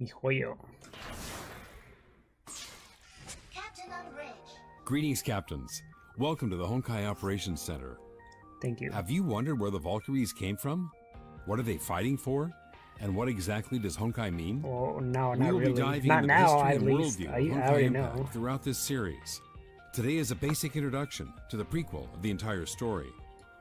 Mi Hoyo. Captain on bridge. Greetings, Captains. Welcome to the Honkai Operations Center. Thank you. Have you wondered where the Valkyries came from? What are they fighting for? And what exactly does Honkai mean? Well, no, We not will really. be diving Not into the now, history at and least. worldview I of Honkai already Impact know. throughout this series. Today is a basic introduction to the prequel of the entire story.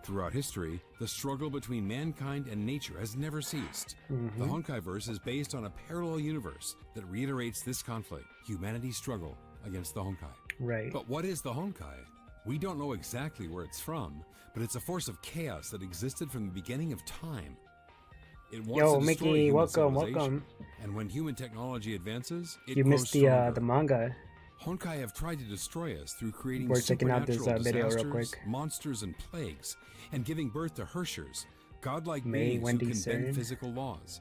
Throughout history, the struggle between mankind and nature has never ceased. The Honkaiverse is based on a parallel universe that reiterates this conflict, humanity's struggle against the Honkai. Right. But what is the Honkai? We don't know exactly where it's from, but it's a force of chaos that existed from the beginning of time. It wants Yo, to destroy Mickey, human welcome, civilization, welcome. And when human technology advances, it You grows missed the stronger. manga. Honkai have tried to destroy us through creating We're checking out supernatural this video real disasters, quick. monsters, and plagues, and giving birth to Hershers, godlike May beings Wendy who can bend Cern. physical laws.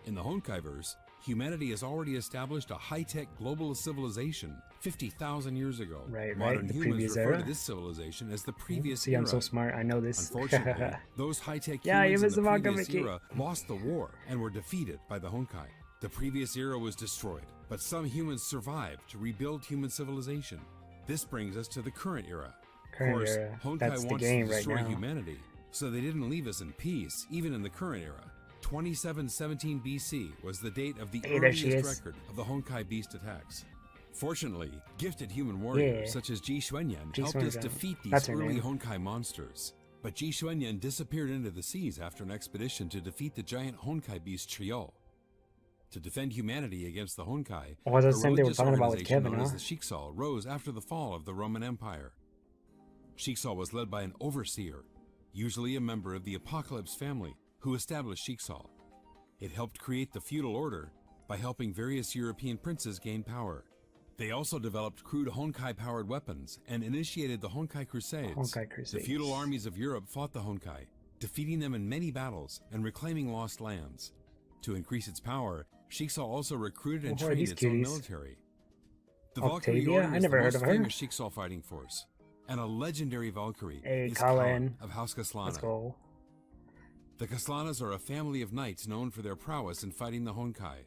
In the Honkaiverse, humanity has already established a high-tech global civilization 50,000 years ago. Right, Modern the humans previous refer era. to this civilization as the previous See, era. I'm so smart. I know this. Unfortunately, those high-tech Yeah, you humans in missed the the manga, previous Mickey. era lost the war and were defeated by the Honkai. The previous era was destroyed, but some humans survived to rebuild human civilization. This brings us to the current era. Current Of course, era. Honkai That's the wants game to right destroy now. humanity, so they didn't leave us in peace, even in the current era. 2717 BC was the date of the Hey, there she earliest is. record of the Honkai beast attacks. Fortunately, gifted human warriors Yeah. such as Ji Xuanyan Ji helped us Xuanyan. defeat these That's her early name. Honkai monsters. But Ji Xuanyan disappeared into the seas after an expedition to defeat the giant Honkai beast Triol. To defend humanity against the Honkai, Oh, that's the a same they were religious talking about with organization Kevin, known as huh? the Shiksal rose after the fall of the Roman Empire. Shiksal was led by an overseer, usually a member of the Apocalypse family, who established Shiksal. It helped create the feudal order by helping various European princes gain power. They also developed crude Honkai-powered weapons and initiated the Honkai Crusades. Honkai The Crusades. feudal armies of Europe fought the Honkai, defeating them in many battles and reclaiming lost lands. To increase its power, Shiksal also recruited and Who are trained these its own cuties? military. The Valkyrie Octavia? Order I is never the heard most of her. famous Shiksal fighting force, and a legendary Valkyrie Hey, is Colin. Kalan of House Kaslana. Let's go. The Kaslanas are a family of knights known for their prowess in fighting the Honkai.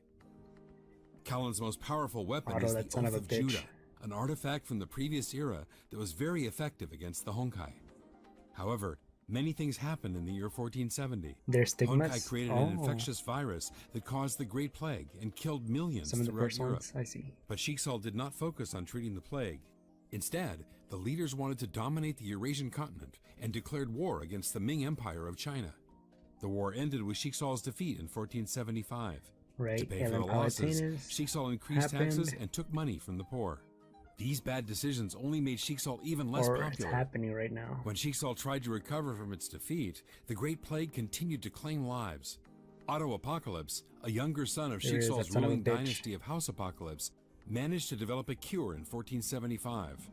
Kalan's most powerful weapon Otto, is that the son Oath of a of bitch. Judah, an artifact from the previous era that was very effective against the Honkai. However, many things happened in the year 1470. There's stigmas. Honkai created an infectious virus that caused the Great Plague and killed millions Some of the throughout first Europe. ones. I see. But Shiksal did not focus on treating the plague. Instead, the leaders wanted to dominate the Eurasian continent and declared war against the Ming Empire of China. The war ended with Shiksal's defeat in 1475. To Right. pay And for then the losses, Palatine Shiksal increased taxes happened. and took money from the poor. These bad decisions only made Shiksal even less or it's popular. happening right now. When Shiksal tried to recover from its defeat, the Great Plague continued to claim lives. Otto Apocalypse, a younger son of There is, that Shiksal's son of a ruling bitch. dynasty of House Apocalypse, managed to develop a cure in 1475.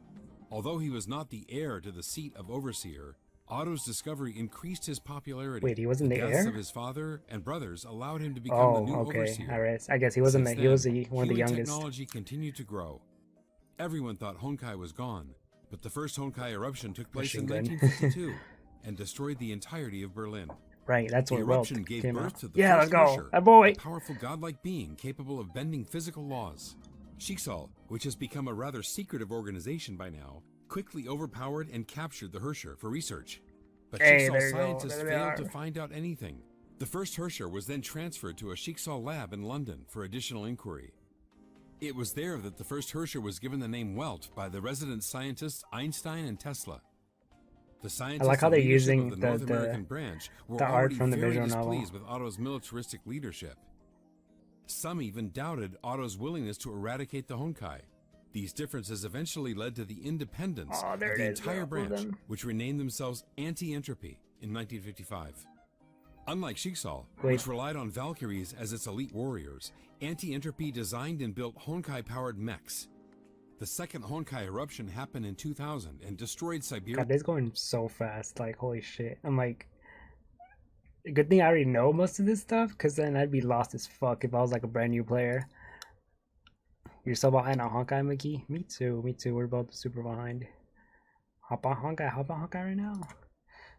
Although he was not the heir to the seat of Overseer, Otto's discovery increased his popularity. Wait, he wasn't the deaths heir? of his father and brothers allowed him to become the Oh, new okay. Overseer. All right. I guess he wasn't. Since He was then, one of the human youngest. technology continued to grow. Everyone thought Honkai was gone, but the first Honkai eruption took place in Machine gun. 1952 and destroyed the entirety of Berlin. Right. That's The what Welt eruption gave came birth out. to the Yeah, let's first go. Herrscher, A boy. a powerful godlike being capable of bending physical laws. Shiksal, which has become a rather secretive organization by now, quickly overpowered and captured the Herrscher for research. But Hey, Shiksal there you go. scientists There they failed to are. find out anything. The first Herrscher was then transferred to a Shiksal lab in London for additional inquiry. It was there that the first Herrscher was given the name Welt by the resident scientists Einstein and Tesla. The scientists like how and they're leadership using of the North the- American branch were the art already from the very visual novel. displeased with Otto's militaristic leadership. Some even doubted Otto's willingness to eradicate the Honkai. These differences eventually led to the independence Oh, of there the it is, entire all of branch, them. which renamed themselves Anti-Entropy in 1955. Unlike Shiksal, Wait. which relied on Valkyries as its elite warriors, Anti-Entropy designed and built Honkai-powered mechs. The second Honkai eruption happened in 2000 and destroyed Siberia. God, this going so fast. Like, holy shit. I'm like, good thing I already know most of this stuff, because then I'd be lost as fuck if I was like a brand new player. You're so behind on Honkai, Mickey? Me too. We're both super behind. Hop on Honkai right now.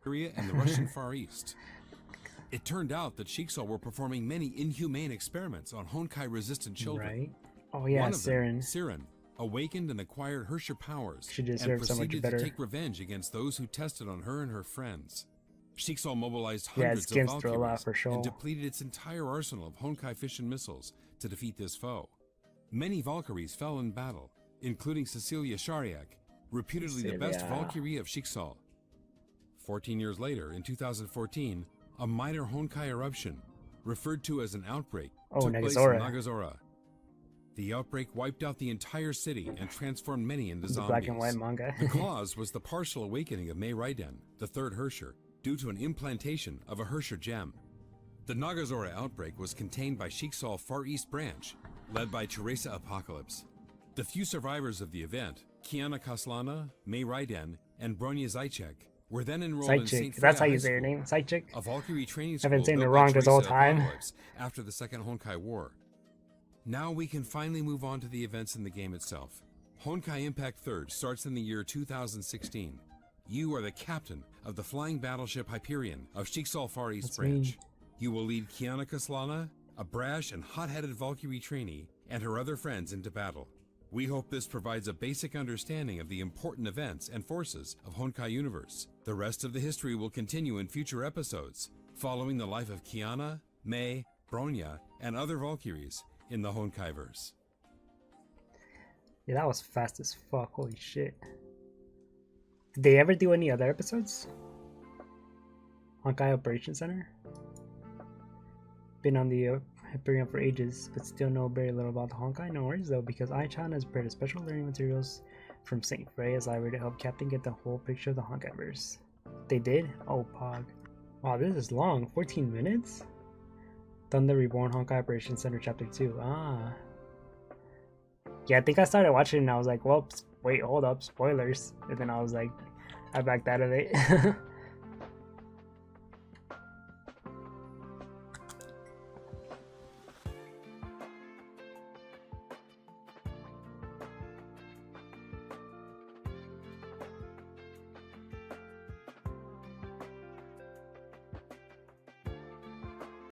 And the Russian Far East. It turned out that Shiksaw were performing many inhumane experiments on Honkai-resistant children. Right. Oh yeah, One of them, Siren. Siren, awakened and acquired Herrscher powers She and deserves so much proceeded better. to take revenge against those who tested on her and her friends. Shiksaw mobilized Yeah, hundreds its of skins throw a lot Valkyries for sure. and depleted its entire arsenal of Honkai fission missiles to defeat this foe. Many Valkyries fell in battle, including Cecilia Shariak, reputedly the best Cecilia. Valkyrie of Shiksaw. 14 years later, in 2014, a minor Honkai eruption, referred to as an outbreak, took place in Nagazora. Nagazora. The outbreak wiped out the entire city and transformed many into The zombies. black and white manga. The cause was the partial awakening of FenrirDen, the third Herrscher, due to an implantation of a Herrscher gem. The Nagazora outbreak was contained by Shiksaw Far East Branch, led by Teresa Apocalypse. The few survivors of the event, Kiana Kaslana, FenrirDen, and Bronya Zajcek, were then enrolled in St. Sidechick. That's how Freya you High say her School, name. Sidechick. a Valkyrie training I've school been saying it built wrong by this whole Teresa time. Apocalypse after the Second Honkai War. Now we can finally move on to the events in the game itself. Honkai Impact 3rd starts in the year 2016. You are the captain of the flying battleship Hyperion of Shiksaw Far East That's Branch. me. You will lead Kiana Kaslana, a brash and hot-headed Valkyrie trainee, and her other friends into battle. We hope this provides a basic understanding of the important events and forces of Honkai Universe. The rest of the history will continue in future episodes, following the life of Kiana, Mei, Bronya, and other Valkyries in the Honkaiverse. Yeah, that was fast as fuck. Holy shit. Did they ever do any other episodes? Honkai Operation Center? Been on the Hyperion for ages, but still know very little about the Honkai. No worries though, because iChan has prepared special learning materials from St. Freya's library to help Captain get the whole picture of the Honkaiverse. They did? Oh, pog. Wow, this is long. 14 minutes? Thunder Reborn Honkai Operation Center Chapter 2. Ah. Yeah, I think I started watching and I was like, well, wait, hold up, spoilers. And then I was like, I backed out of it.